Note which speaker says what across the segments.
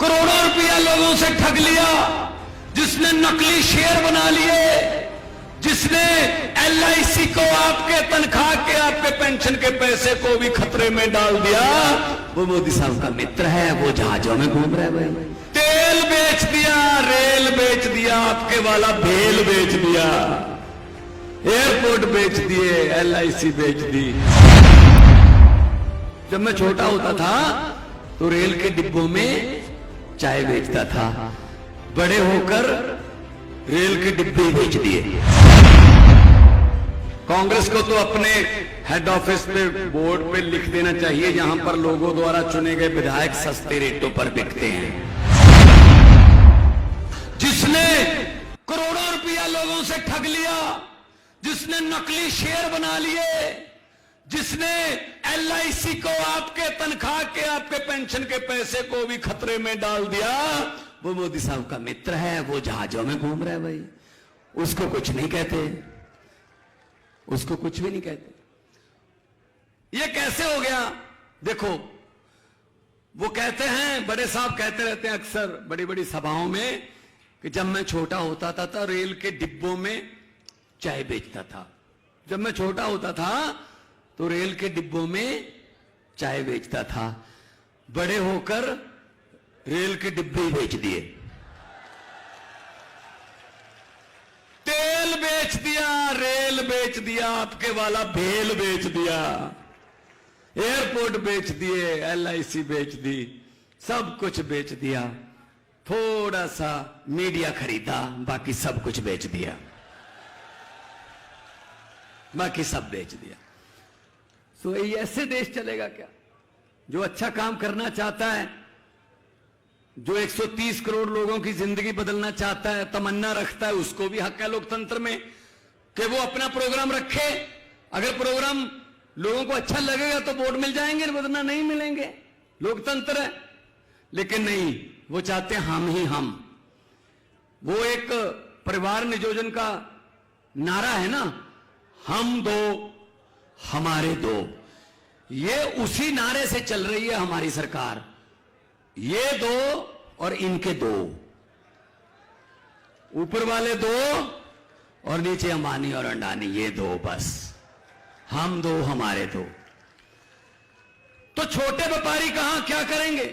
Speaker 1: करोड़ों रुपया लोगों से ठग लिया, जिसने नकली शेयर बना लिए, जिसने एलआईसी को आपके तनख्वाह के, आपके पेंशन के पैसे को भी खतरे में डाल दिया, वो मोदी साहब का मित्र है। वो जहाजों में घूम रहा है भाई। तेल बेच दिया, रेल बेच दिया, आपके वाला भेल बेच दिया, एयरपोर्ट बेच दिए, एलआईसी बेच दी। जब मैं छोटा होता था तो रेल के डिब्बों में चाय बेचता था, बड़े होकर रेल के डिब्बे बेच दिए। कांग्रेस को तो अपने हेड ऑफिस पे, बोर्ड पे लिख देना चाहिए, जहां पर लोगों द्वारा चुने गए विधायक सस्ते रेटों पर बिकते हैं। जिसने करोड़ों रुपया लोगों से ठग लिया, जिसने नकली शेयर बना लिए, जिसने एलआईसी को, आपके तनख्वाह के, आपके पेंशन के पैसे को भी खतरे में डाल दिया, वो मोदी साहब का मित्र है। वो जहाजों में घूम रहा है भाई। उसको कुछ नहीं कहते, उसको कुछ भी नहीं कहते। ये कैसे हो गया? देखो, वो कहते हैं, बड़े साहब कहते रहते हैं अक्सर बड़ी बड़ी सभाओं में कि जब मैं छोटा होता था तो रेल के डिब्बों में चाय बेचता था। जब मैं छोटा होता था तो रेल के डिब्बों में चाय बेचता था, बड़े होकर रेल के डिब्बे ही बेच दिए। तेल बेच दिया, रेल बेच दिया, आपके वाला भेल बेच दिया, एयरपोर्ट बेच दिए, एलआईसी बेच दी, सब कुछ बेच दिया। थोड़ा सा मीडिया खरीदा, बाकी सब कुछ बेच दिया, बाकी सब बेच दिया। तो ये ऐसे देश चलेगा क्या? जो अच्छा काम करना चाहता है, जो 130 करोड़ लोगों की जिंदगी बदलना चाहता है, तमन्ना रखता है, उसको भी हक है लोकतंत्र में कि वो अपना प्रोग्राम रखे। अगर प्रोग्राम लोगों को अच्छा लगेगा तो वोट मिल जाएंगे, वरना नहीं मिलेंगे। लोकतंत्र है। लेकिन नहीं, वो चाहते हैं हम ही हम। वो एक परिवार नियोजन का नारा है ना, हम दो हमारे दो। ये उसी नारे से चल रही है हमारी सरकार। ये दो और इनके दो, ऊपर वाले दो और नीचे अंबानी और अंडानी, ये दो बस। हम दो हमारे दो। तो छोटे व्यापारी कहां क्या करेंगे?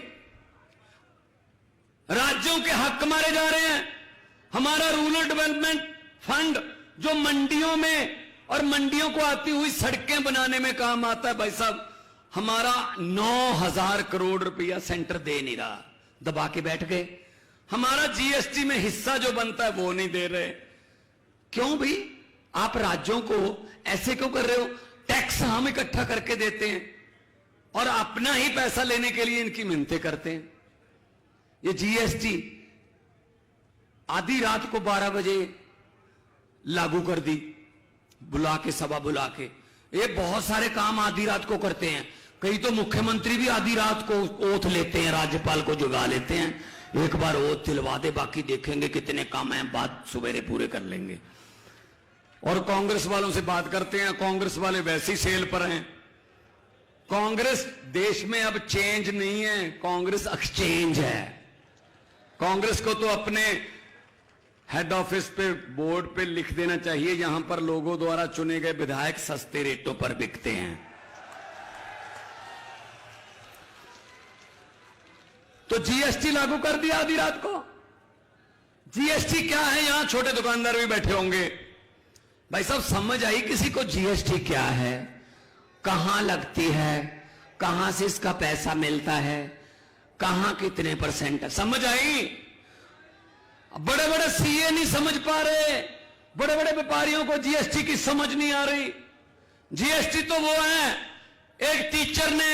Speaker 1: राज्यों के हक मारे जा रहे हैं। हमारा रूरल डेवलपमेंट फंड जो मंडियों में और मंडियों को आती हुई सड़कें बनाने में काम आता है, भाई साहब हमारा 9,000 करोड़ रुपया सेंटर दे नहीं रहा, दबा के बैठ गए। हमारा जीएसटी में हिस्सा जो बनता है वो नहीं दे रहे। क्यों भी? आप राज्यों को ऐसे क्यों कर रहे हो? टैक्स हम इकट्ठा करके देते हैं और अपना ही पैसा लेने के लिए इनकी मिन्नतें करते हैं। ये जीएसटी आधी रात को 12 बजे लागू कर दी, बुला के, सभा बुला के। ये बहुत सारे काम आधी रात को करते हैं। कई तो मुख्यमंत्री भी आधी रात को ओथ लेते हैं, राज्यपाल को जुगा लेते हैं, एक बार ओथ दिलवा दे, बाकी देखेंगे कितने काम हैं, बाद सवेरे पूरे कर लेंगे। और कांग्रेस वालों से बात करते हैं, कांग्रेस वाले वैसी सेल पर हैं। कांग्रेस देश में अब चेंज नहीं है, कांग्रेस एक्सचेंज है। कांग्रेस को तो अपने हेड ऑफिस पे, बोर्ड पे लिख देना चाहिए, जहां पर लोगों द्वारा चुने गए विधायक सस्ते रेटों पर बिकते हैं। तो जीएसटी लागू कर दिया आधी रात को। जीएसटी क्या है? यहां छोटे दुकानदार भी बैठे होंगे। भाई साहब समझ आई किसी को जीएसटी क्या है, कहां लगती है, कहां से इसका पैसा मिलता है, कहां कितने % है? समझ आई? बड़े बड़े सीए नहीं समझ पा रहे, बड़े बड़े व्यापारियों को जीएसटी की समझ नहीं आ रही। जीएसटी तो वो है, एक टीचर ने,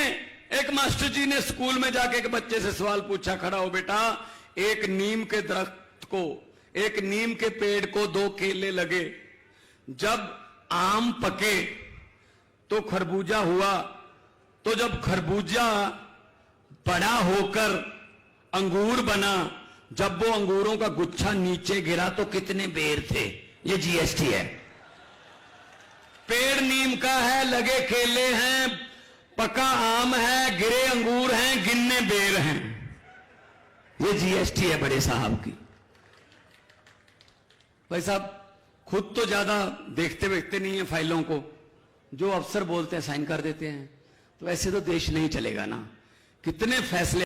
Speaker 1: एक मास्टर जी ने स्कूल में जाके एक बच्चे से सवाल पूछा, खड़ा हो बेटा, एक नीम के दरख्त को, एक नीम के पेड़ को 2 केले लगे, जब आम पके तो खरबूजा हुआ, तो जब खरबूजा बड़ा होकर अंगूर बना, जब वो अंगूरों का गुच्छा नीचे गिरा तो कितने बेर थे? ये जीएसटी है। पेड़ नीम का है, लगे केले हैं, पका आम है, गिरे अंगूर हैं, गिनने बेर हैं। ये जीएसटी है बड़े साहब की। भाई साहब खुद तो ज्यादा देखते वेखते नहीं है फाइलों को, जो अफसर बोलते हैं साइन कर देते हैं, तो ऐसे तो देश नहीं चलेगा ना। कितने फैसले